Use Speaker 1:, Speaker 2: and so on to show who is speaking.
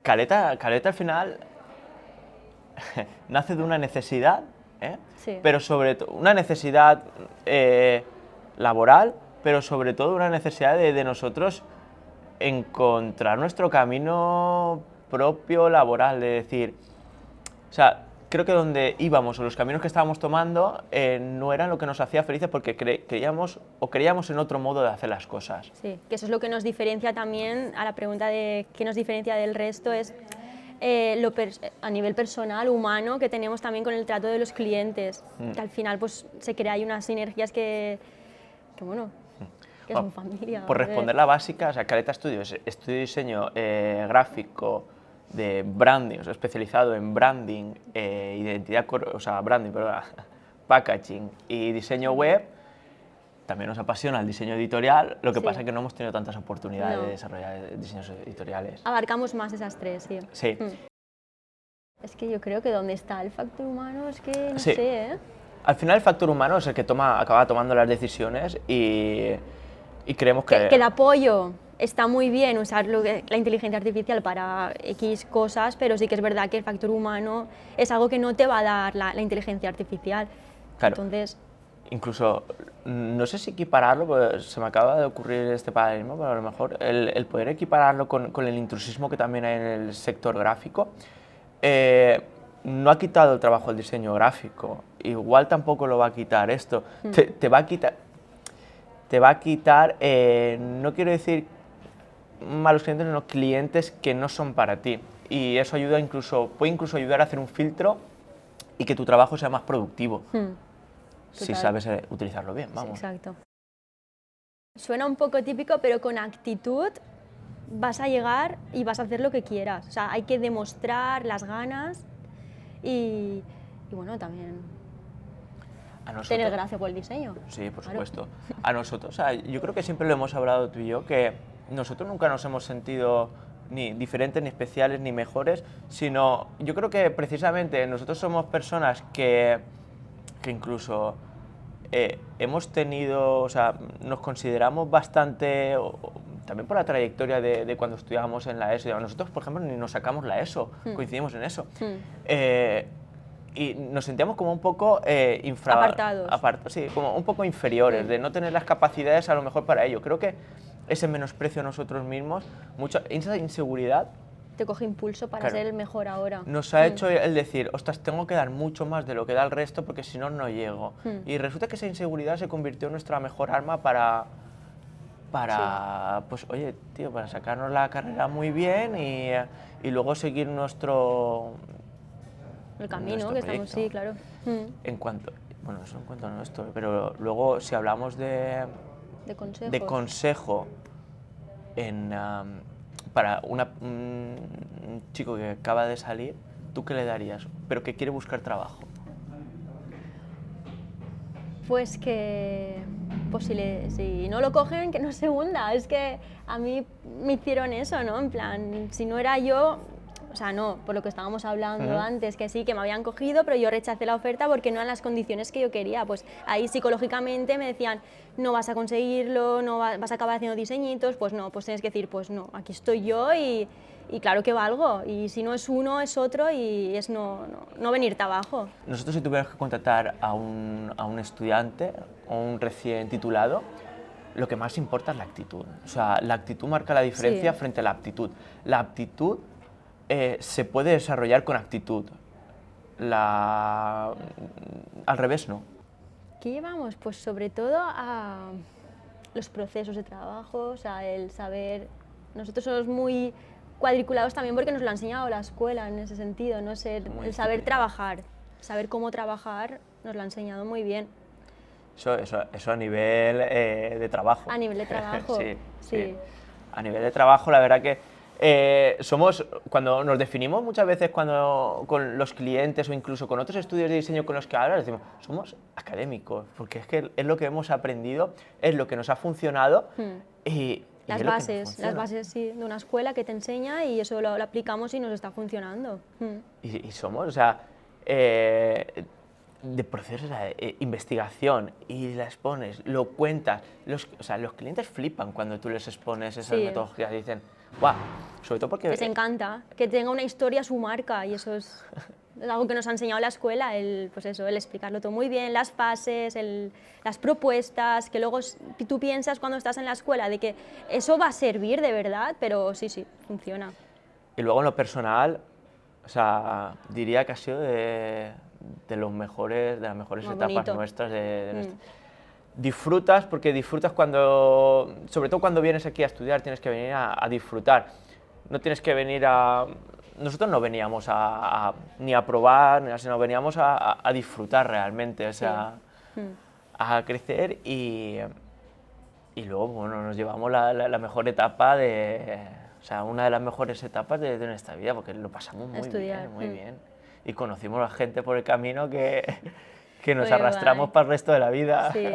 Speaker 1: Caleta al final nace de una necesidad, ¿eh?
Speaker 2: Sí.
Speaker 1: Pero sobre todo una necesidad laboral, pero sobre todo una necesidad de nosotros encontrar nuestro camino propio laboral, de decir, o sea, creo que donde íbamos o los caminos que estábamos tomando no eran lo que nos hacía felices porque creíamos en otro modo de hacer las cosas.
Speaker 2: Sí, que eso es lo que nos diferencia también a la pregunta de qué nos diferencia del resto, es a nivel personal, humano, que tenemos también con el trato de los clientes, que al final pues se crea ahí unas sinergias que bueno, que son familia.
Speaker 1: Por responder la básica, o sea, Caleta Studios, estudio diseño gráfico de branding, o sea, especializado en branding, identidad, o sea, branding, perdón, packaging y diseño web. También nos apasiona el diseño editorial, lo que
Speaker 2: Sí.
Speaker 1: pasa es que no hemos tenido tantas oportunidades
Speaker 2: No.
Speaker 1: de desarrollar diseños editoriales.
Speaker 2: Abarcamos más esas tres, sí.
Speaker 1: Sí.
Speaker 2: Es que yo creo que donde está el factor humano es que no
Speaker 1: Sí.
Speaker 2: sé, ¿eh?
Speaker 1: Al final el factor humano es el que acaba tomando las decisiones y creemos que...
Speaker 2: Que el apoyo está muy bien usar la inteligencia artificial para X cosas, pero sí que es verdad que el factor humano es algo que no te va a dar la inteligencia artificial.
Speaker 1: Claro.
Speaker 2: Entonces,
Speaker 1: incluso, no sé si equipararlo, porque se me acaba de ocurrir este paralelismo, pero a lo mejor el poder equipararlo con el intrusismo que también hay en el sector gráfico, no ha quitado el trabajo del diseño gráfico, igual tampoco lo va a quitar esto, te va a quitar, no quiero decir malos clientes, sino clientes que no son para ti, y eso puede incluso ayudar a hacer un filtro y que tu trabajo sea más productivo. Si sabes utilizarlo bien, vamos.
Speaker 2: sí, exacto. Suena un poco típico, pero con actitud vas a llegar y vas a hacer lo que quieras. O sea, hay que demostrar las ganas y bueno, también tener gracia por el diseño.
Speaker 1: Sí, por
Speaker 2: Claro.
Speaker 1: supuesto. A nosotros, o sea, yo creo que siempre lo hemos hablado tú y yo, que nosotros nunca nos hemos sentido ni diferentes, ni especiales, ni mejores, sino yo creo que precisamente nosotros somos personas que incluso hemos tenido, o sea, nos consideramos bastante, también por la trayectoria de cuando estudiábamos en la ESO, nosotros, por ejemplo, ni nos sacamos la ESO, coincidimos en eso. Y nos sentíamos como un poco
Speaker 2: Apartados.
Speaker 1: Sí, como un poco inferiores, de no tener las capacidades a lo mejor para ello. Creo que ese menosprecio a nosotros mismos, esa inseguridad,
Speaker 2: te coge impulso para ser el mejor ahora.
Speaker 1: nos ha hecho el decir, ostras, tengo que dar mucho más de lo que da el resto porque si no, no llego. Y resulta que esa inseguridad se convirtió en nuestra mejor arma para pues, oye, tío, para sacarnos la carrera muy bien y luego seguir
Speaker 2: el camino que estamos, sí, claro.
Speaker 1: En cuanto, bueno, eso en cuanto a nuestro, pero luego si hablamos de consejo para un chico que acaba de salir, ¿tú qué le darías? Pero que quiere buscar trabajo.
Speaker 2: Pues si no lo cogen, que no se hunda. Es que a mí me hicieron eso, ¿no? En plan, si no era yo, o sea, no, por lo que estábamos hablando antes, que sí, que me habían cogido, pero yo rechacé la oferta porque no eran las condiciones que yo quería. Pues ahí psicológicamente me decían, no vas a conseguirlo, no vas a acabar haciendo diseñitos, pues no, pues tienes que decir, pues no, aquí estoy yo y claro que valgo, y si no es uno, es otro, y es no venirte abajo.
Speaker 1: Nosotros, si tuviéramos que contratar a un estudiante o un recién titulado, lo que más importa es la actitud. O sea, la actitud marca la diferencia frente a la aptitud. La aptitud se puede desarrollar con actitud. Al revés, no.
Speaker 2: ¿Qué llevamos? Pues sobre todo a los procesos de trabajo, o sea, el saber... Nosotros somos muy cuadriculados también porque nos lo ha enseñado la escuela en ese sentido, ¿no? El saber trabajar, saber cómo trabajar, nos lo ha enseñado muy bien.
Speaker 1: Eso a nivel de trabajo.
Speaker 2: A nivel de trabajo, sí.
Speaker 1: A nivel de trabajo, la verdad que cuando nos definimos muchas veces con los clientes o incluso con otros estudios de diseño con los que hablas, decimos, somos académicos, porque es que es lo que hemos aprendido, es lo que nos ha funcionado y
Speaker 2: las bases sí, de una escuela que te enseña y eso lo aplicamos y nos está funcionando.
Speaker 1: Y somos, o sea, de procesos de investigación y la expones, lo cuentas, o sea, los clientes flipan cuando tú les expones esas
Speaker 2: Sí.
Speaker 1: metodologías, dicen, guau, sobre todo porque...
Speaker 2: Les encanta que tenga una historia su marca y eso es algo que nos ha enseñado la escuela, pues eso, el explicarlo todo muy bien, las fases, las propuestas, que luego tú piensas cuando estás en la escuela de que eso va a servir de verdad, pero sí, sí, funciona.
Speaker 1: Y luego en lo personal, o sea, diría que ha sido de las mejores
Speaker 2: Muy
Speaker 1: etapas
Speaker 2: bonito.
Speaker 1: nuestras. Disfrutas, porque disfrutas cuando, sobre todo cuando vienes aquí a estudiar, tienes que venir a disfrutar. No tienes que venir a... Nosotros no veníamos ni a probar, sino veníamos a disfrutar realmente, o sea, a crecer y luego, bueno, nos llevamos la mejor etapa o sea, una de las mejores etapas de nuestra vida, porque lo pasamos muy
Speaker 2: Estudiar,
Speaker 1: bien, muy bien. Y conocimos a gente por el camino que nos
Speaker 2: Muy
Speaker 1: arrastramos
Speaker 2: guay.
Speaker 1: para el resto de la vida.
Speaker 2: Sí.